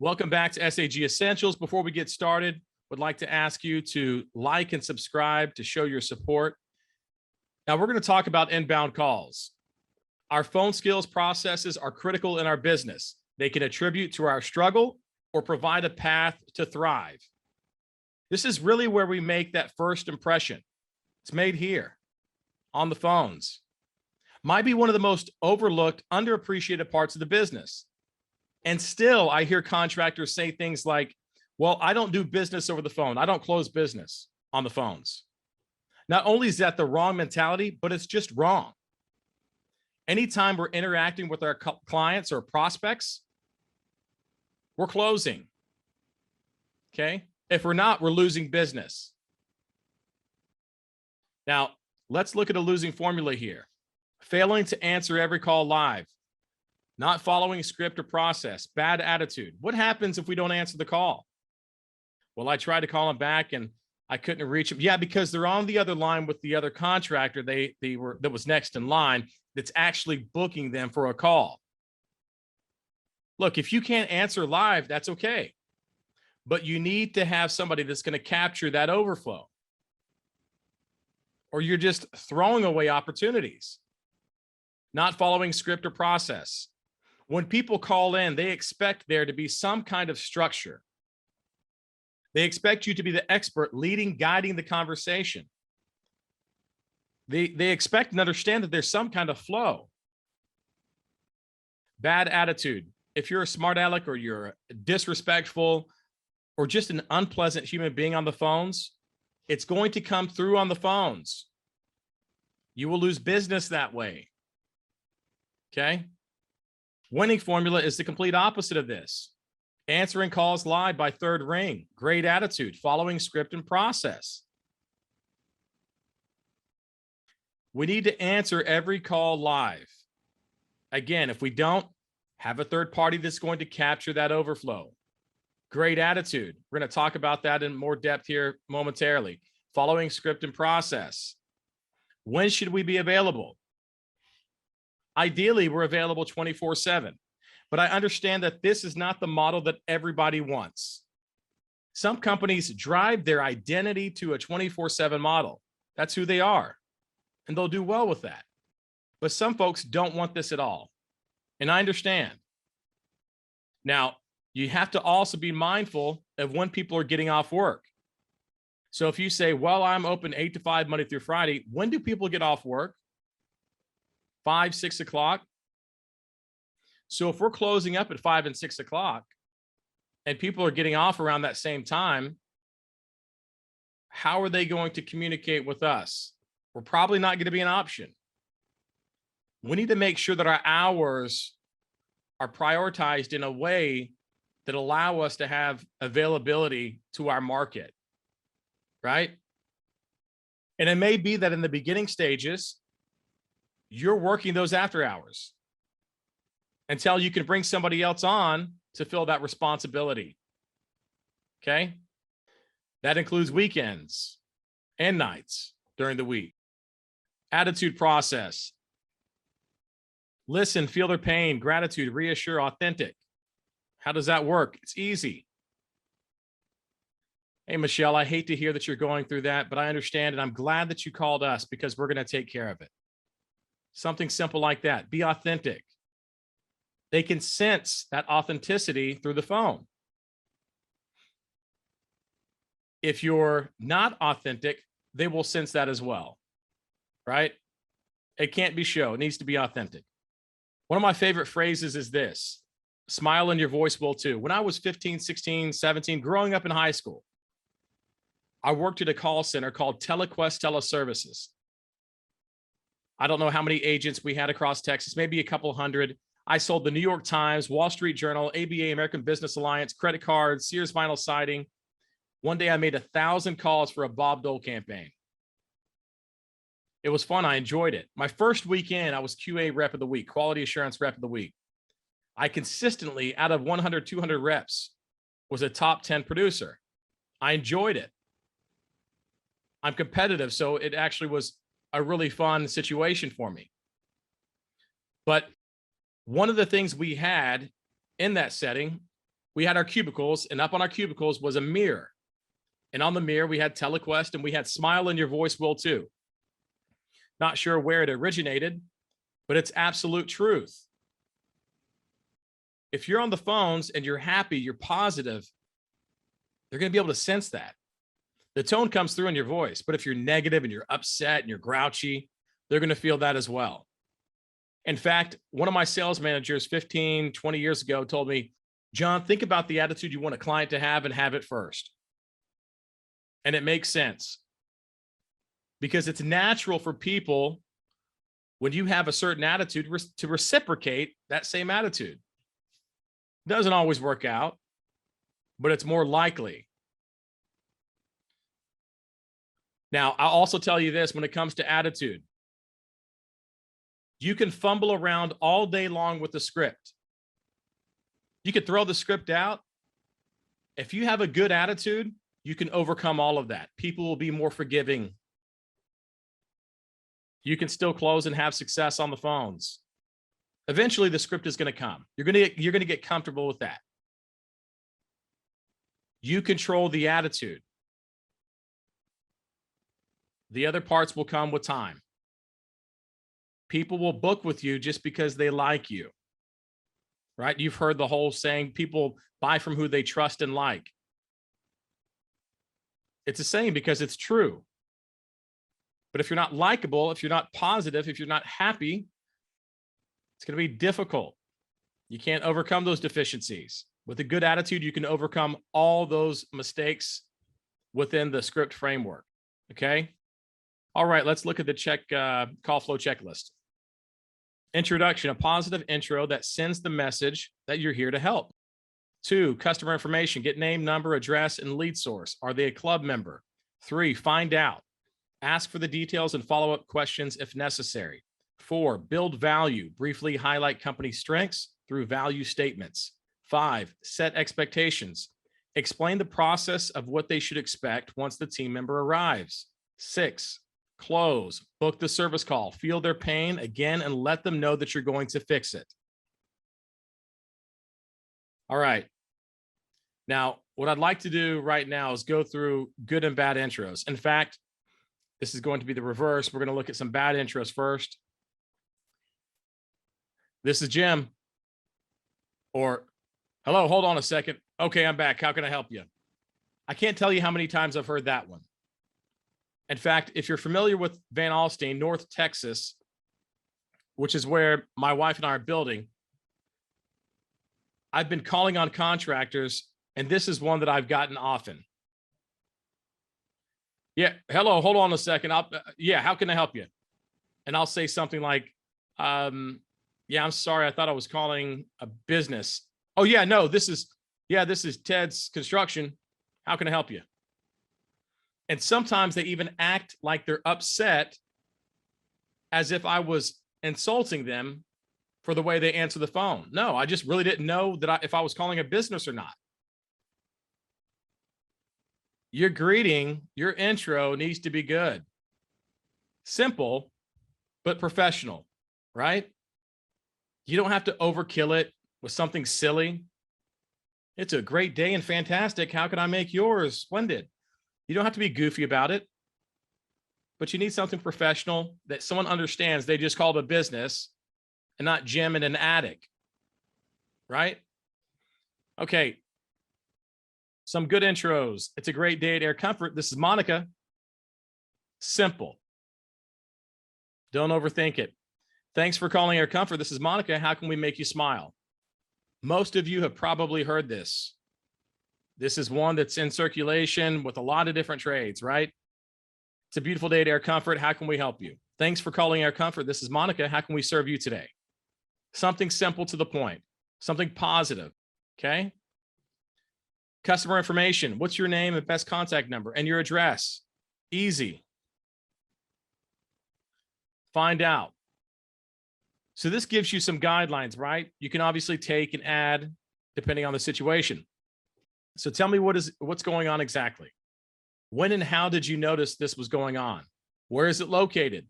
Welcome back to SAG Essentials. Before we get started, would like to ask you to like and subscribe to show your support. Now we're going to talk about inbound calls. Our phone skills processes are critical in our business. They can attribute to our struggle or provide a path to thrive. This is really where we make that first impression. It's made here on the phones. Might be one of the most overlooked, underappreciated parts of the business. And still, I hear contractors say things like, well, I don't do business over the phone. I don't close business on the phones. Not only is that the wrong mentality, but it's just wrong. Anytime we're interacting with our clients or prospects, we're closing. Okay? If we're not, we're losing business. Now, let's look at a losing formula here. Failing to answer every call live. Not following script or process, bad attitude. What happens if we don't answer the call? Well, I tried to call them back and I couldn't reach them. Yeah, because they're on the other line with the other contractor that was next in line that's actually booking them for a call. Look, if you can't answer live, that's okay. But you need to have somebody that's going to capture that overflow. Or you're just throwing away opportunities. Not following script or process. When people call in, they expect there to be some kind of structure. They expect you to be the expert leading, guiding the conversation. They expect and understand that there's some kind of flow. Bad attitude. If you're a smart aleck or you're disrespectful or just an unpleasant human being on the phones, it's going to come through on the phones. You will lose business that way. Okay? Winning formula is the complete opposite of this. Answering calls live by third ring, great attitude, following script and process. We need to answer every call live. Again, if we don't, have a third party that's going to capture that overflow. Great attitude. We're going to talk about that in more depth here momentarily. Following script and process. When should we be available? Ideally, we're available 24/7, but I understand that this is not the model that everybody wants. Some companies drive their identity to a 24/7 model. That's who they are, and they'll do well with that. But some folks don't want this at all, and I understand. Now, you have to also be mindful of when people are getting off work. So if you say, well, I'm open 8 to 5 Monday through Friday, when do people get off work? 5, 6 o'clock. So if we're closing up at 5 and 6 o'clock and people are getting off around that same time, how are they going to communicate with us? We're probably not going to be an option. We need to make sure that our hours are prioritized in a way that allow us to have availability to our market, right? And it may be that in the beginning stages, you're working those after hours until you can bring somebody else on to fill that responsibility. Okay? That includes weekends and nights during the week. Attitude process. Listen, feel their pain, gratitude, reassure, authentic. How does that work? It's easy. Hey, Michelle, I hate to hear that you're going through that, but I understand, and I'm glad that you called us because we're going to take care of it. Something simple like that. Be authentic. They can sense that authenticity through the phone. If you're not authentic, they will sense that as well, right? It can't be show. It needs to be authentic. One of my favorite phrases is this: smile and your voice will too. When I was 15, 16, 17, growing up in high school, I worked at a call center called TeleQuest Teleservices. I don't know how many agents we had across Texas, maybe a couple hundred. I sold the New York Times, Wall Street Journal, ABA, American Business Alliance, credit cards, Sears vinyl siding. One day I made 1,000 calls for a Bob Dole campaign. It was fun. I enjoyed it. My first weekend, I was QA rep of the week, quality assurance rep of the week. I consistently, out of 100, 200 reps, was a top 10 producer. I enjoyed it. I'm competitive, so it actually was a really fun situation for me. But one of the things we had in that setting we had our cubicles, and up on our cubicles was a mirror. And on the mirror, we had TeleQuest, and we had Smile in Your Voice Will Too. Not sure where it originated, but it's absolute truth. If you're on the phones and you're happy, you're positive, they're going to be able to sense that. The tone comes through in your voice, but if you're negative and you're upset and you're grouchy, they're going to feel that as well. In fact, one of my sales managers 15, 20 years ago told me, John, think about the attitude you want a client to have and have it first. And it makes sense because it's natural for people when you have a certain attitude to reciprocate that same attitude. Doesn't always work out, but it's more likely. Now, I'll also tell you this when it comes to attitude. You can fumble around all day long with the script. You could throw the script out. If you have a good attitude, you can overcome all of that. People will be more forgiving. You can still close and have success on the phones. Eventually, the script is going to come. You're going to get comfortable with that. You control the attitude. The other parts will come with time. People will book with you just because they like you, right? You've heard the whole saying, people buy from who they trust and like. It's a saying because it's true. But if you're not likable, if you're not positive, if you're not happy, it's going to be difficult. You can't overcome those deficiencies. With a good attitude, you can overcome all those mistakes within the script framework. Okay. All right. Let's look at the call flow checklist. Introduction, a positive intro that sends the message that you're here to help. 2, customer information, get name, number, address, and lead source. Are they a club member? 3, find out. Ask for the details and follow-up questions if necessary. 4, build value, briefly highlight company strengths through value statements. 5, set expectations. Explain the process of what they should expect once the team member arrives. 6, close, book the service call, feel their pain again, and let them know that you're going to fix it. All right. Now, what I'd like to do right now is go through good and bad intros. In fact, this is going to be the reverse. We're going to look at some bad intros first. This is Jim. Or, hello, hold on a second. Okay, I'm back. How can I help you? I can't tell you how many times I've heard that one. In fact, if you're familiar with Van Alstyne, North Texas, which is where my wife and I are building, I've been calling on contractors, and this is one that I've gotten often. Yeah, hello, hold on a second. Yeah, how can I help you? And I'll say something like, yeah, I'm sorry. I thought I was calling a business. Oh yeah, no, this is Ted's Construction. How can I help you? And sometimes they even act like they're upset as if I was insulting them for the way they answer the phone. No, I just really didn't know that if I was calling a business or not. Your greeting, your intro needs to be good. Simple, but professional, right? You don't have to overkill it with something silly. It's a great day and fantastic. How can I make yours splendid? You don't have to be goofy about it, but you need something professional that someone understands they just called a business and not Jim in an attic, right? Okay. Some good intros. It's a great day at Air Comfort. This is Monica. Simple. Don't overthink it. Thanks for calling Air Comfort. This is Monica. How can we make you smile? Most of you have probably heard this. This is one that's in circulation with a lot of different trades, right? It's a beautiful day at Air Comfort. How can we help you? Thanks for calling Air Comfort. This is Monica. How can we serve you today? Something simple to the point, something positive, okay? Customer information. What's your name and best contact number and your address? Easy. Find out. So this gives you some guidelines, right? You can obviously take and add depending on the situation. So tell me what's going on exactly. When and how did you notice this was going on? Where is it located?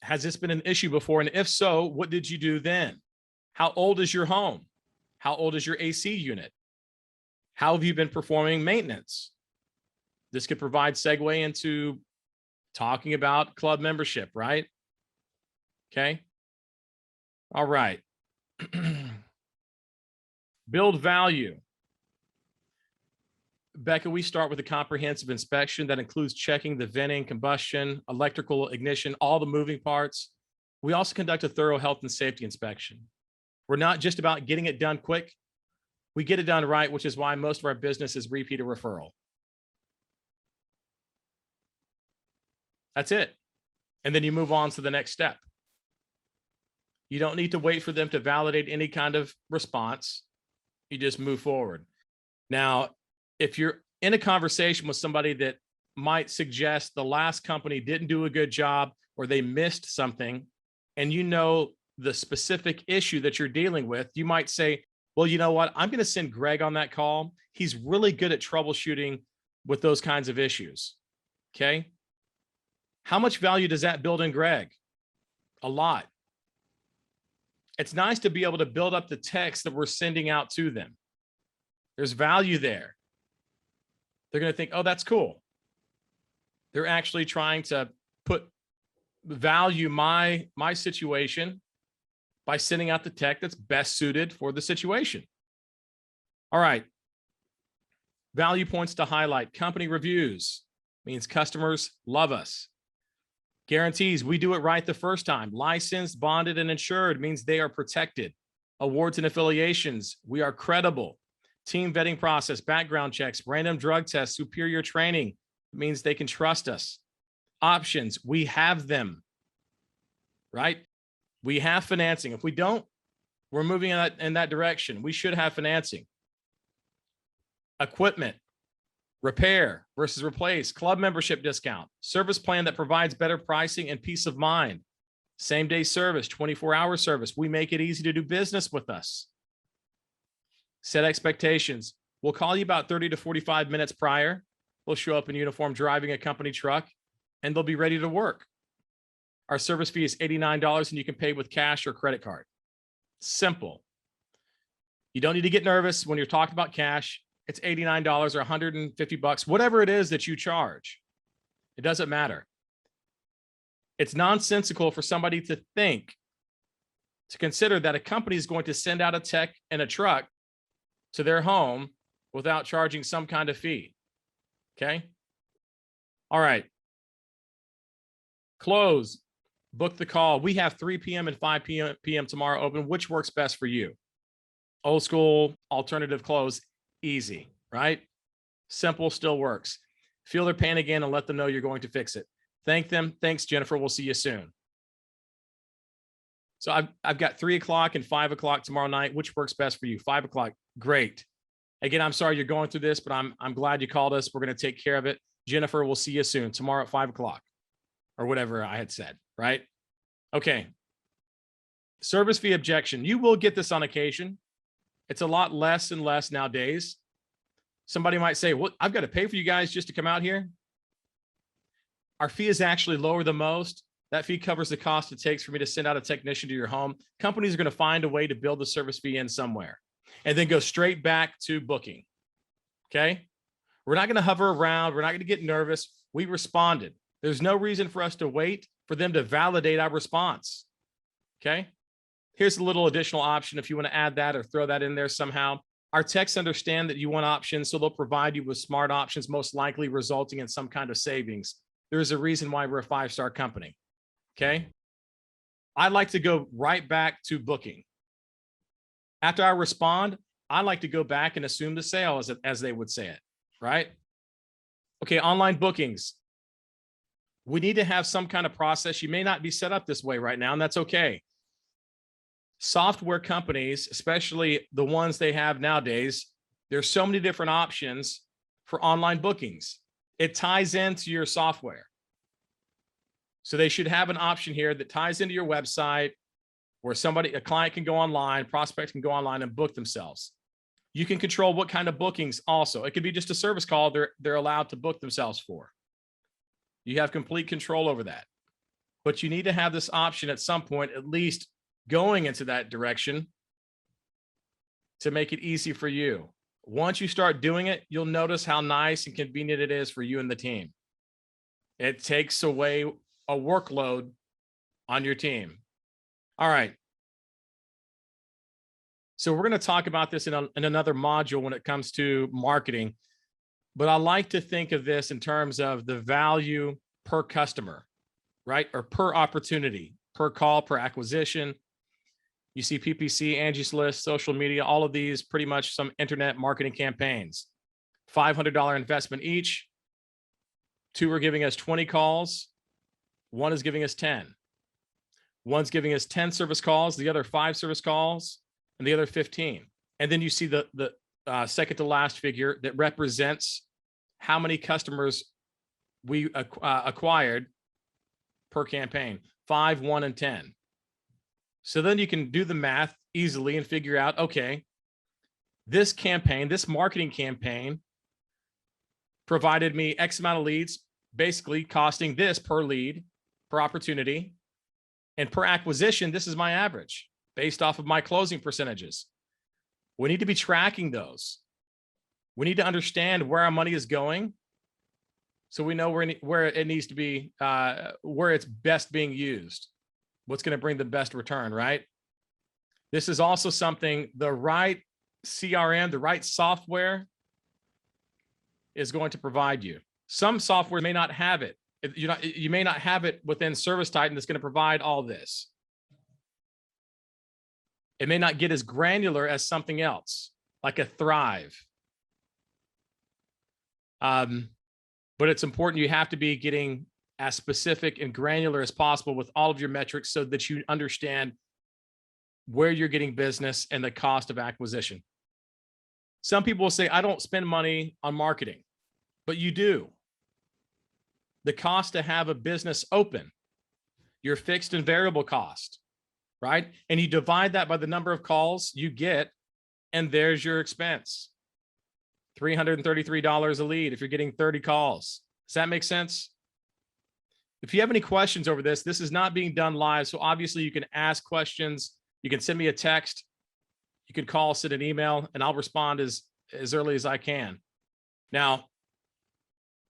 Has this been an issue before? And if so, what did you do then? How old is your home? How old is your AC unit? How have you been performing maintenance? This could provide segue into talking about club membership, right? Okay. All right. Build value. Becca, we start with a comprehensive inspection that includes checking the venting, combustion, electrical ignition, all the moving parts. We also conduct a thorough health and safety inspection. We're not just about getting it done quick. We get it done right, which is why most of our business is repeat or referral. That's it. And then you move on to the next step. You don't need to wait for them to validate any kind of response. You just move forward. Now, if you're in a conversation with somebody that might suggest the last company didn't do a good job or they missed something, and you know the specific issue that you're dealing with, you might say, well, you know what? I'm going to send Greg on that call. He's really good at troubleshooting with those kinds of issues. Okay. How much value does that build in Greg? A lot. It's nice to be able to build up the text that we're sending out to them. There's value there. They're going to think, oh, that's cool. They're actually trying to value my situation by sending out the tech that's best suited for the situation. All right. Value points to highlight. Company reviews means customers love us. Guarantees, we do it right the first time. Licensed, bonded, and insured means they are protected. Awards and affiliations, we are credible. Team vetting process, background checks, random drug tests, superior training means they can trust us. Options, we have them, right? We have financing. If we don't, we're moving in that direction. We should have financing. Equipment, repair versus replace, club membership discount, service plan that provides better pricing and peace of mind. Same day service, 24-hour service. We make it easy to do business with us. Set expectations. We'll call you about 30 to 45 minutes prior. We'll show up in uniform driving a company truck and they'll be ready to work. Our service fee is $89 and you can pay with cash or credit card. Simple. You don't need to get nervous when you're talking about cash. It's $89 or $150, whatever it is that you charge. It doesn't matter. It's nonsensical for somebody to consider that a company is going to send out a tech in a truck to their home without charging some kind of fee. Okay. All right. Close. Book the call. We have 3 p.m. and 5 p.m. tomorrow open. Which works best for you? Old school, alternative, close. Easy, right? Simple, still works. Feel their pain again and let them know you're going to fix it. Thank them. Thanks, Jennifer. We'll see you soon. So I've got 3 o'clock and 5 o'clock tomorrow night. Which works best for you? 5 o'clock. Great. Again, I'm sorry you're going through this, but I'm glad you called us. We're going to take care of it. Jennifer, we'll see you soon tomorrow at 5 o'clock or whatever I had said, right? Okay. Service fee objection. You will get this on occasion. It's a lot less and less nowadays. Somebody might say, well, I've got to pay for you guys just to come out here. Our fee is actually lower than most. That fee covers the cost it takes for me to send out a technician to your home. Companies are going to find a way to build the service fee in somewhere and then go straight back to booking. Okay. We're not going to hover around. We're not going to get nervous. We responded. There's no reason for us to wait for them to validate our response. Okay. Here's a little additional option if you want to add that or throw that in there somehow. Our techs understand that you want options, so they'll provide you with smart options, most likely resulting in some kind of savings. There is a reason why we're a 5-star company. Okay. I'd like to go right back to booking. After I respond, I like to go back and assume the sale, as they would say it, right? Okay, online bookings. We need to have some kind of process. You may not be set up this way right now, and that's okay. Software companies, especially the ones they have nowadays, there's so many different options for online bookings. It ties into your software. So they should have an option here that ties into your website where a client can go online, prospect can go online and book themselves. You can control what kind of bookings also. It could be just a service call they're allowed to book themselves for. You have complete control over that. But you need to have this option at some point, at least going into that direction, to make it easy for you. Once you start doing it, you'll notice how nice and convenient it is for you and the team. It takes away a workload on your team. All right. So we're going to talk about this in another module when it comes to marketing, but I like to think of this in terms of the value per customer, right? Or per opportunity, per call, per acquisition. You see PPC, Angie's List, social media, all of these, pretty much some internet marketing campaigns. $500 investment each. 2 are giving us 20 calls. 1 is giving us 10. One's giving us 10 service calls, the other 5 service calls, and the other 15. And then you see the second to last figure that represents how many customers we acquired per campaign, 5, 1, and 10. So then you can do the math easily and figure out, okay, this campaign, this marketing campaign provided me X amount of leads, basically costing this per lead, per opportunity, and per acquisition. This is my average based off of my closing percentages. We need to be tracking those. We need to understand where our money is going, so we know where it needs to be, where it's best being used. What's going to bring the best return, right? This is also something, the right CRM, the right software is going to provide you. Some software may not have it. You may not have it within ServiceTitan that's going to provide all this. It may not get as granular as something else, like a Thrive. But it's important. You have to be getting as specific and granular as possible with all of your metrics so that you understand where you're getting business and the cost of acquisition. Some people will say, I don't spend money on marketing, but you do. The cost to have a business open, your fixed and variable cost, right? And you divide that by the number of calls you get, and there's your expense. $333 a lead if you're getting 30 calls. Does that make sense? If you have any questions over this, this is not being done live. So obviously you can ask questions. You can send me a text. You can call, send an email, and I'll respond as early as I can. Now,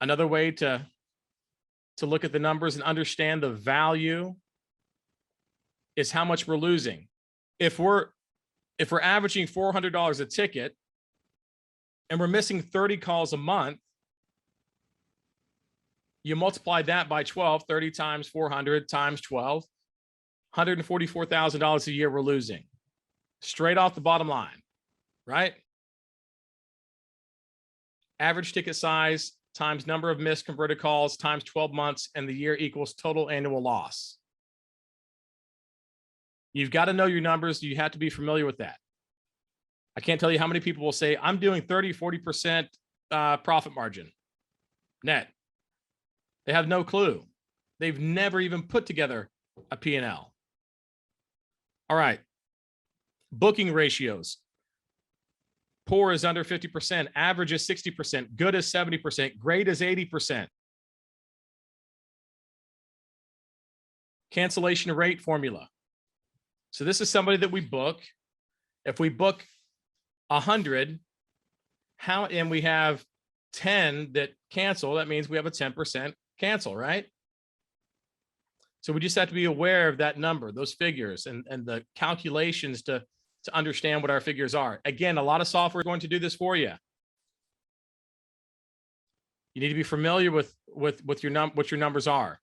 another way to look at the numbers and understand the value is how much we're losing. If we're averaging $400 a ticket and we're missing 30 calls a month, you multiply that by 12, 30 times 400 times 12, $144,000 a year we're losing. Straight off the bottom line, right? Average ticket size times number of missed converted calls times 12 months, and the year equals total annual loss. You've got to know your numbers. You have to be familiar with that. I can't tell you how many people will say, I'm doing 30, 40% profit margin net. They have no clue. They've never even put together a P&L. All right. Booking ratios. Poor is under 50%. Average is 60%. Good is 70%. Great is 80%. Cancellation rate formula. So this is somebody that we book. If we book 100, and we have 10 that cancel, that means we have a 10% cancel, right? So we just have to be aware of that number, those figures, and the calculations to understand what our figures are. Again, a lot of software is going to do this for you. You need to be familiar with what your numbers are.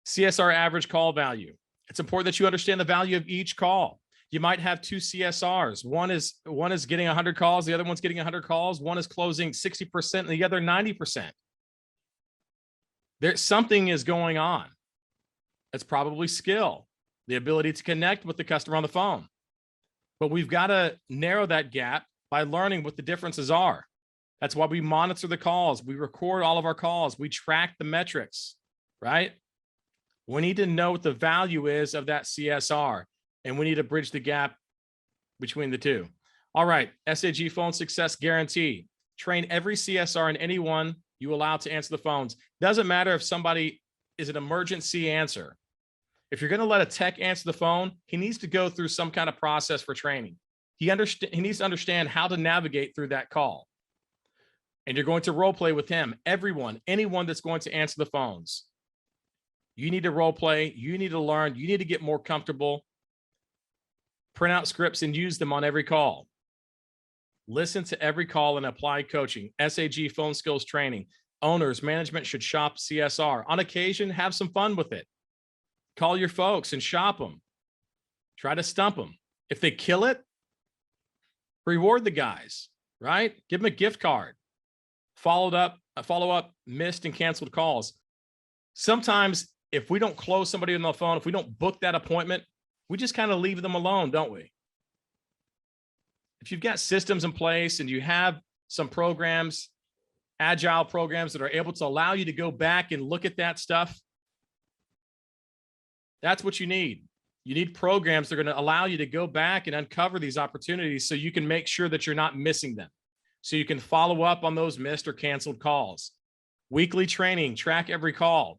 CSR average call value. It's important that you understand the value of each call. You might have 2 CSRs. One is getting 100 calls. The other one's getting 100 calls. One is closing 60% and the other 90%. Something is going on. It's probably skill, the ability to connect with the customer on the phone. But we've got to narrow that gap by learning what the differences are. That's why we monitor the calls. We record all of our calls. We track the metrics, right? We need to know what the value is of that CSR, and we need to bridge the gap between the two. All right, SAG phone success guarantee. Train every CSR and anyone you allow to answer the phones. Doesn't matter if somebody is an emergency answer. If you're going to let a tech answer the phone, he needs to go through some kind of process for training. He needs to understand how to navigate through that call. And you're going to role play with him. Anyone that's going to answer the phones. You need to role play. You need to learn. You need to get more comfortable. Print out scripts and use them on every call. Listen to every call and apply coaching, SAG phone skills training. Owners, management should shop CSR. On occasion, have some fun with it. Call your folks and shop them. Try to stump them. If they kill it, reward the guys, right? Give them a gift card. Follow up missed and canceled calls. Sometimes if we don't close somebody on the phone, if we don't book that appointment, we just kind of leave them alone, don't we? If you've got systems in place and you have some programs, agile programs that are able to allow you to go back and look at that stuff, that's what you need. You need programs that are going to allow you to go back and uncover these opportunities so you can make sure that you're not missing them. So you can follow up on those missed or canceled calls. Weekly training, track every call.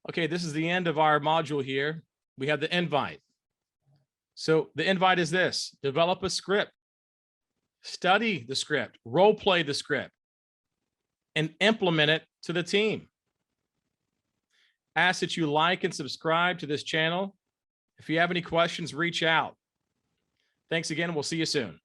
Okay, this is the end of our module here. We have the invite. So the invite is this: develop a script, study the script, role play the script, and implement it to the team. Ask that you like and subscribe to this channel. If you have any questions, reach out. Thanks again. We'll see you soon.